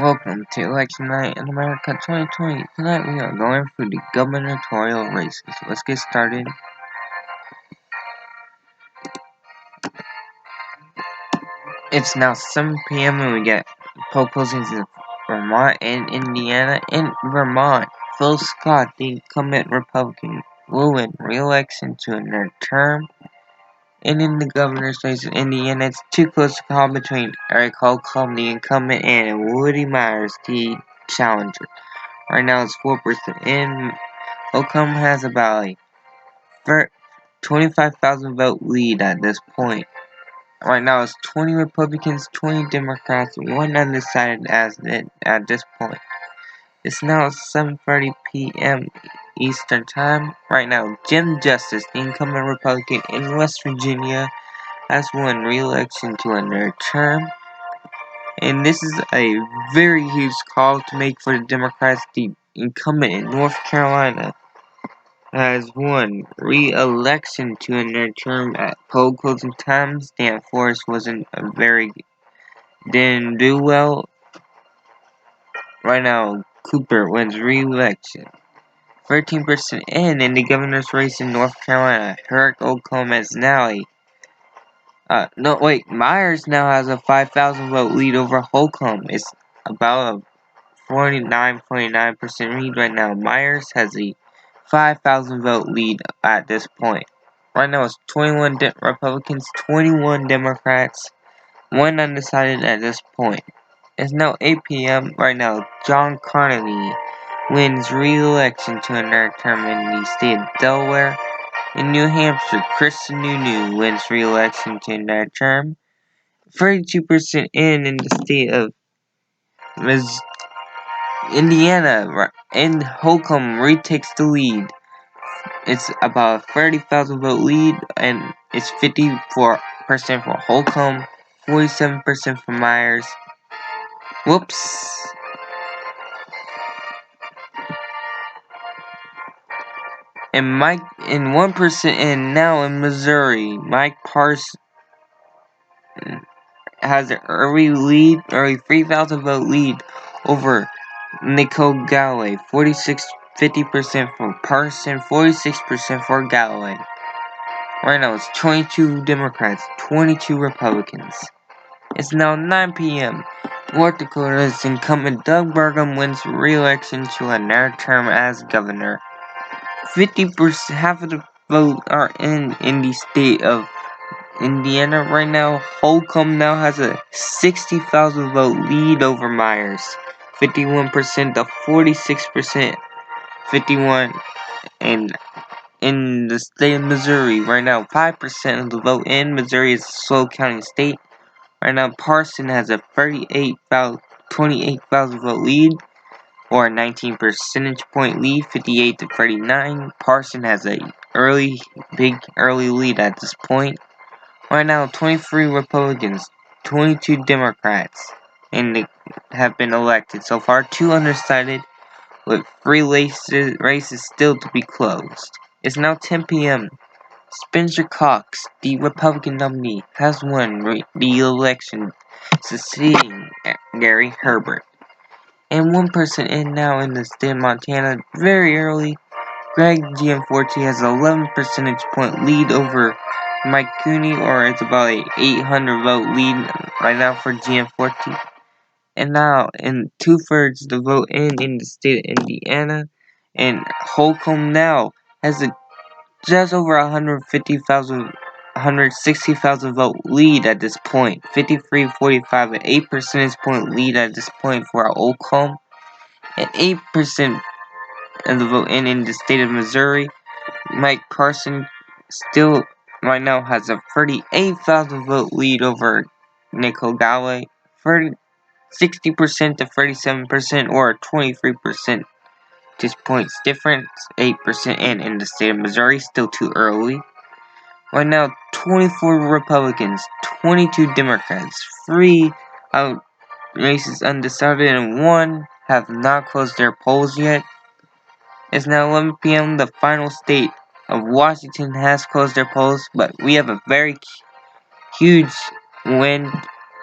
Welcome to Election Night in America 2020. Tonight we are going through the gubernatorial races. Let's get started. It's now 7 p.m. and we get poll postings in Vermont and Indiana. In Vermont, Phil Scott, the incumbent Republican, will win re-election to another term. And in the governor's race in Indiana, it's too close to call between Eric Holcomb, the incumbent, and Woody Myers, the challenger. Right now it's 4% in. Holcomb has about a 25,000 vote lead at this point. Right now it's 20 Republicans, 20 Democrats, 1 undecided at this point. It's now 7:30 p.m. Eastern Time. Right now, Jim Justice, the incumbent Republican in West Virginia, has won re-election to another term. And this is a very huge call to make for the Democrats. The incumbent in North Carolina has won re-election to another term at poll closing times. Dan Forrest didn't do well. Right now, Cooper wins re-election. 13% in the governor's race in North Carolina. Eric Holcomb is now Myers now has a 5,000 vote lead over Holcomb. It's about a 49.9% lead right now. Myers has a 5,000 vote lead at this point. Right now it's 21 Republicans, 21 Democrats, 1 undecided at this point. It's now 8 p.m. Right now, John Connolly wins re-election to another term in the state of Delaware. In New Hampshire, Chris Sununu wins re-election to another term. 32% in the state of Indiana, and Holcomb retakes the lead. It's about a 30,000 vote lead, and it's 54% for Holcomb, 47% for Myers. Whoops. And 1% in now in Missouri, Mike Parson has an early 3,000 vote lead over Nicole Galloway. 50% for Parson, 46% for Galloway. Right now it's 22 Democrats, 22 Republicans. It's now 9 p.m. North Dakota's incumbent Doug Burgum wins re-election to another term as governor. 50%, half of the vote are in the state of Indiana right now. Holcomb now has a 60,000 vote lead over Myers. 51% to 46%. 51 and in the state of Missouri right now, 5% of the vote in Missouri is a slow county state. Right now, Parson has a 28,000 vote lead, or a 19 percentage point lead, 58 to 39. Parson has a big early lead at this point. Right now, 23 Republicans, 22 Democrats, and have been elected so far. 2 undecided, with 3 races still to be closed. It's now 10 p.m. Spencer Cox, the Republican nominee, has won the election, succeeding Gary Herbert. And 1% in now in the state of Montana, very early, Greg Gianforte has an 11 percentage point lead over Mike Cooney, or it's about a 800 vote lead right now for Gianforte. And now, in 2/3 the vote in the state of Indiana, and Holcomb now has just over 160,000 vote lead at this point. 53-45, an 8 percentage point lead at this point for Holcomb, and 8% of the vote in the state of Missouri. Mike Parson still right now has a 38,000 vote lead over Nicole Galloway. 60% to 37%, or 23% just points difference. 8% in the state of Missouri, still too early. Right now, 24 Republicans, 22 Democrats, 3 races undecided, and 1 have not closed their polls yet. It's now 11 p.m. The final state of Washington has closed their polls, but we have a very huge win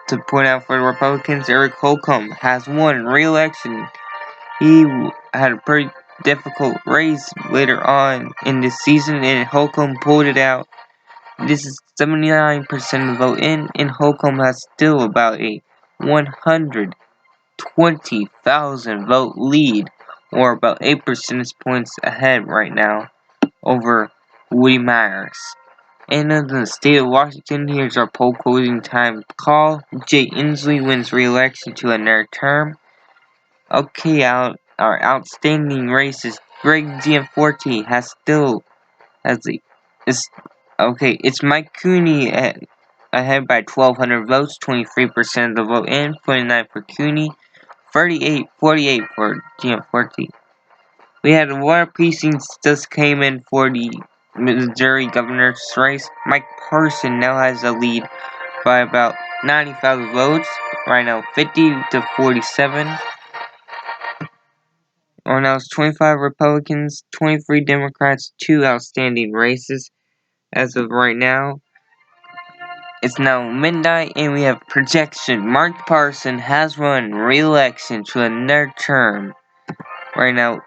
to point out for the Republicans, Eric Holcomb has won re-election. He had a pretty difficult race later on in the season, and Holcomb pulled it out. This is 79% of the vote in, and Holcomb has still about a 120,000 vote lead, or about 8 percentage points ahead right now over Woody Myers. And in the state of Washington, here's our poll closing time call. Jay Inslee wins re-election to another term. Okay, our outstanding races. Greg Gianforte it's Mike Cooney ahead by 1,200 votes, 23% of the vote in, 29 for Cooney, 48 for Gianforte. We had a lot of precincts just came in for the Missouri governor's race. Mike Parson now has a lead by about 90,000 votes. Right now, 50 to 47. Right now, it's 25 Republicans, 23 Democrats, 2 outstanding races. As of right now, it's now midnight, and we have projection. Mark Parson has won re-election to another term. Right now,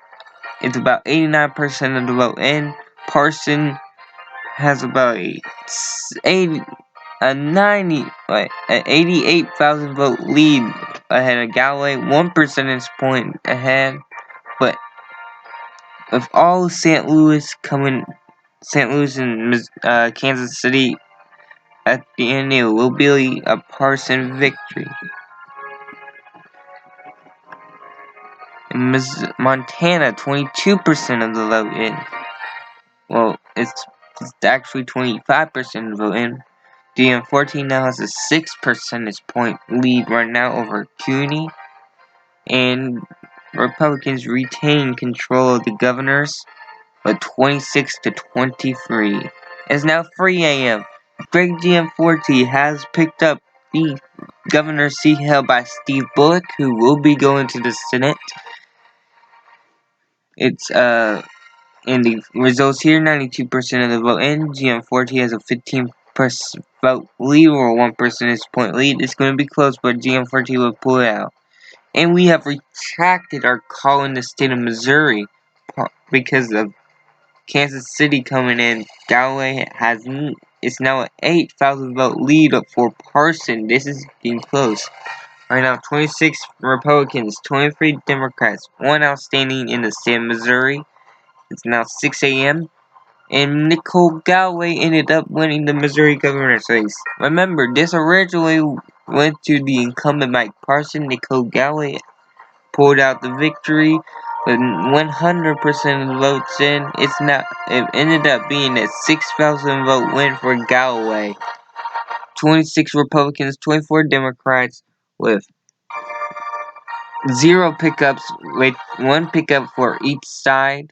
it's about 89% of the vote in. Parson has about an 88,000 vote lead ahead of Galloway, 1 percentage point ahead. But with all St. Louis and Kansas City at the end, it will be a Parson victory. In Montana, 22% of the vote in. Well, it's actually 25% of the vote in. Gianforte now has a 6 percentage point lead right now over Cooney, and Republicans retain control of the governors with 26 to 23. It's now 3 a.m. Greg Gianforte has picked up the governor's seat held by Steve Bullock, who will be going to the Senate. And the results here, 92% of the vote in. Gianforte has a 15% vote lead, or 1 percentage point lead. It's going to be close, but Gianforte will pull it out. And we have retracted our call in the state of Missouri because of Kansas City coming in. Galloway it's now an 8,000 vote lead for Parson. This is getting close. Right now, 26 Republicans, 23 Democrats, 1 outstanding in the state of Missouri. It's now 6 a.m. and Nicole Galloway ended up winning the Missouri governor's race. Remember, this originally went to the incumbent Mike Parson. Nicole Galloway pulled out the victory with 100% of the votes in. It ended up being a 6,000 vote win for Galloway. 26 Republicans, 24 Democrats, with 0 pickups, with 1 pickup for each side.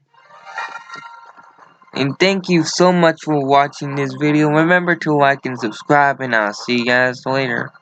And thank you so much for watching this video. Remember to like and subscribe, and I'll see you guys later.